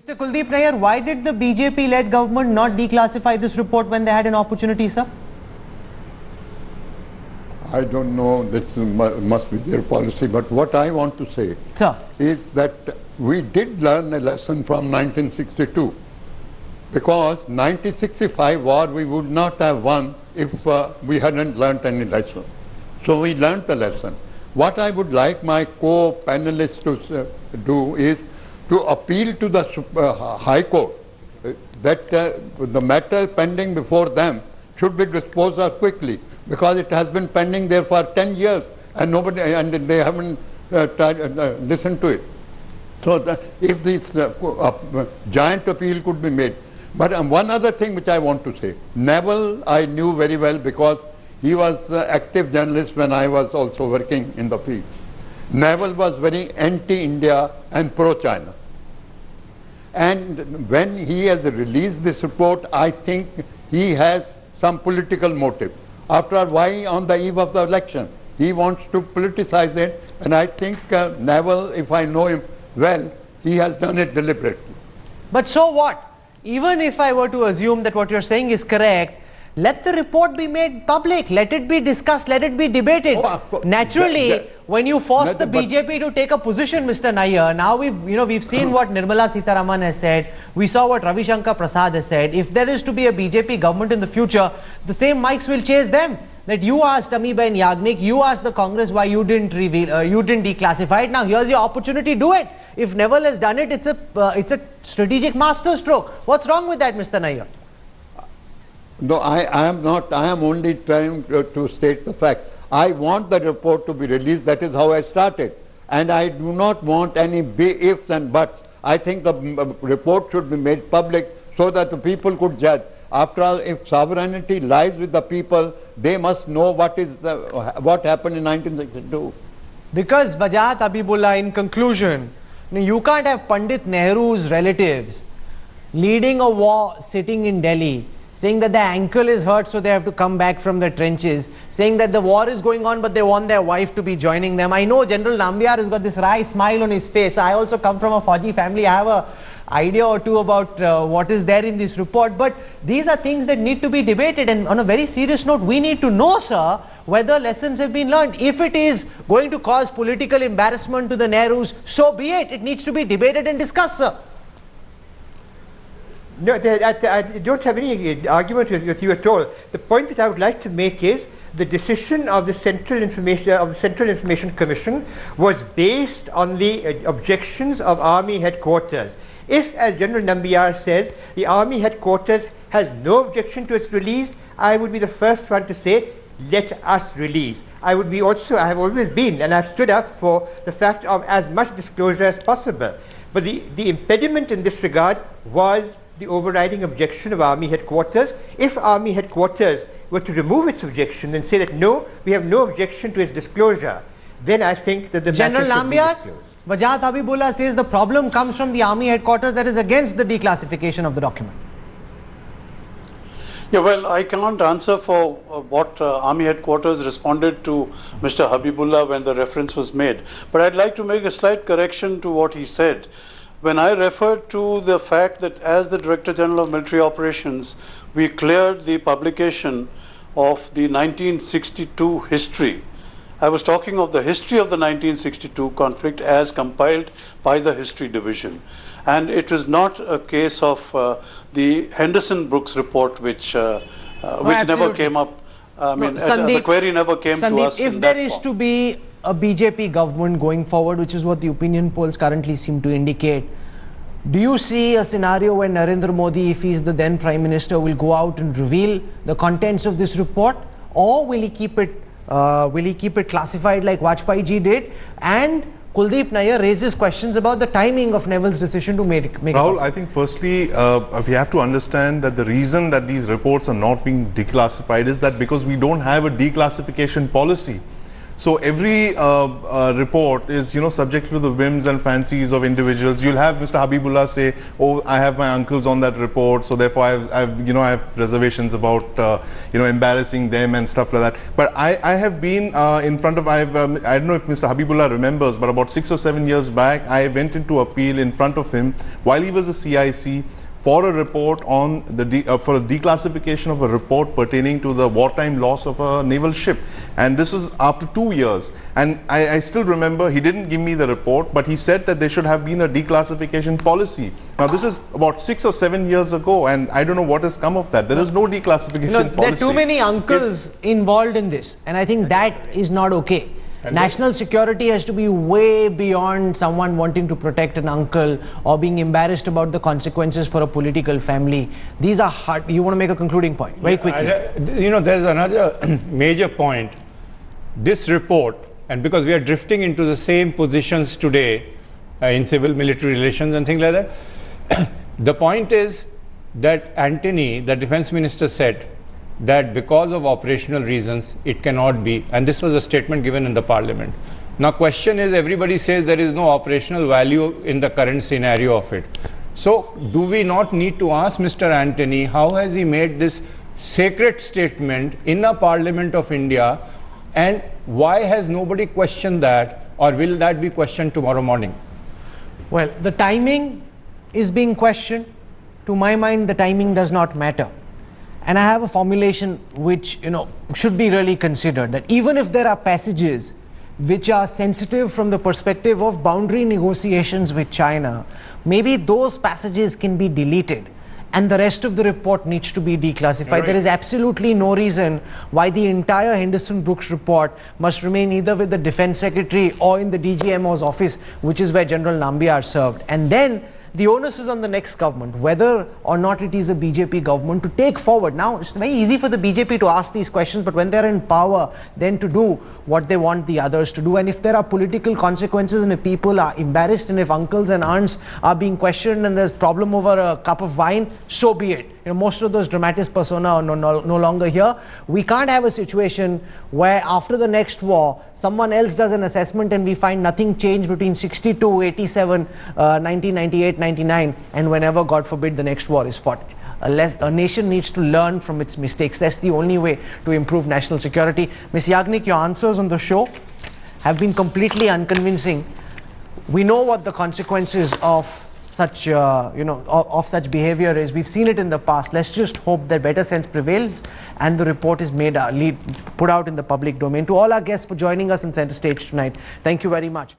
Mr. Kuldip Nayar, why did the BJP-led government not declassify this report when they had an opportunity, sir? I don't know, this must be their policy, but what I want to say, Sir, is that we did learn a lesson from 1962, because 1965 war we would not have won if we hadn't learnt any lesson. So we learnt the lesson. What I would like my co-panelists to do is to appeal to the High Court that the matter pending before them should be disposed of quickly, because it has been pending there for 10 years and they haven't listened to it. So if this giant appeal could be made. But one other thing which I want to say, Neville I knew very well because he was an active journalist when I was also working in the field. Neville was very anti-India and pro-China. And when he has released this report, I think he has some political motive. After all, why on the eve of the election? He wants to politicize it, and I think Neville, if I know him well, he has done it deliberately. but so what? Even if I were to assume that what you're saying is correct, let the report be made public, let it be discussed, let it be debated. Naturally, when you force the BJP to take a position, Mr. Nayar, now we've seen what Nirmala Sitharaman has said, we saw what Ravi Shankar Prasad has said. If there is to be a BJP government in the future, the same mics will chase them. That you asked Amiben Yagnik, you asked the Congress why you didn't reveal, you didn't declassify it. Now here's your opportunity, do it. If Neville has done it, it's a strategic masterstroke. What's wrong with that, Mr. Nayar? No, I am not. I am only trying to state the fact. I want the report to be released. That is how I started. And I do not want any ifs and buts. I think the report should be made public so that the people could judge. After all, if sovereignty lies with the people, they must know what happened in 1962. Because Wajahat Habibullah, in conclusion, you can't have Pandit Nehru's relatives leading a war sitting in Delhi, saying that their ankle is hurt so they have to come back from the trenches, saying that the war is going on but they want their wife to be joining them. I know General Nambiar has got this wry smile on his face. I also come from a Fauji family. I have an idea or two about what is there in this report, but these are things that need to be debated. And on a very serious note, we need to know, sir, whether lessons have been learned. If it is going to cause political embarrassment to the Nehrus, so be it. It needs to be debated and discussed, sir. No, I don't have any argument with you at all. The point that I would like to make is the decision of the Central Information Commission was based on the objections of Army headquarters. If, as General Nambiar says, the Army headquarters has no objection to its release, I would be the first one to say, let us release. I have always been, and I've stood up for the fact of as much disclosure as possible. But the impediment in this regard was the overriding objection of Army headquarters. If Army headquarters were to remove its objection and say that no, we have no objection to its disclosure, then I think that the General matter should be Nambiar, disclosed. Wajahat Habibullah says the problem comes from the Army headquarters that is against the declassification of the document. Yeah, well, I can't answer for what Army headquarters responded to Mr. Habibullah when the reference was made. But I'd like to make a slight correction to what he said. When I referred to the fact that as the Director General of Military Operations, we cleared the publication of the 1962 history, I was talking of the history of the 1962 conflict as compiled by the History Division. And it is not a case of the Hederson Brooks report which never came up. The query never came to us. If there is to be a BJP government going forward, which is what the opinion polls currently seem to indicate, do you see a scenario when Narendra Modi, if he is the then Prime Minister, will go out and reveal the contents of this report, or will he keep it classified like Vajpayee ji did? And Kuldip Nayar raises questions about the timing of Neville's decision to make Rahul, I think firstly, we have to understand that the reason that these reports are not being declassified is that because we don't have a declassification policy. So every report is, subject to the whims and fancies of individuals. You'll have Mr. Habibullah say, "Oh, I have my uncles on that report, so therefore I have reservations about, embarrassing them and stuff like that." But I have been in front of, I don't know if Mr. Habibullah remembers, but about 6 or 7 years back, I went into appeal in front of him while he was a CIC for a report on for a declassification of a report pertaining to the wartime loss of a naval ship. And this was after 2 years. And I still remember, he didn't give me the report, but he said that there should have been a declassification policy. Now this is about 6 or 7 years ago, and I don't know what has come of that. There is no declassification policy. There are too many uncles involved in this, and I think that is not okay. National security has to be way beyond someone wanting to protect an uncle or being embarrassed about the consequences for a political family. These are hard. You want to make a concluding point very quickly? There's another major point. This report, and because we are drifting into the same positions today in civil-military relations and things like that, the point is that Antony, the defense minister, said that because of operational reasons it cannot be, and this was a statement given in the parliament. Now question is, everybody says there is no operational value in the current scenario of it. So do we not need to ask Mr. Antony, how has he made this sacred statement in a parliament of India, and why has nobody questioned that, or will that be questioned tomorrow morning? Well, the timing is being questioned. To my mind, the timing does not matter. And I have a formulation which, should be really considered, that even if there are passages which are sensitive from the perspective of boundary negotiations with China, maybe those passages can be deleted and the rest of the report needs to be declassified. Right. There is absolutely no reason why the entire Hederson Brooks report must remain either with the Defense Secretary or in the DGMO's office, which is where General Nambiar served. And then the onus is on the next government, whether or not it is a BJP government, to take forward. Now, it's very easy for the BJP to ask these questions, but when they're in power, then to do what they want the others to do. And if there are political consequences, and if people are embarrassed, and if uncles and aunts are being questioned, and there's problem over a cup of wine, so be it. Most of those dramatis persona are no longer here. We can't have a situation where after the next war, someone else does an assessment and we find nothing changed between 62, 87, 1998, 99, and whenever, God forbid, the next war is fought. A nation needs to learn from its mistakes. That's the only way to improve national security. Ms. Yagnik, your answers on the show have been completely unconvincing. We know what the consequences of such of such behavior is. We've seen it in the past. Let's just hope that better sense prevails and the report is put out in the public domain. To all our guests for joining us on Center Stage tonight, thank you very much.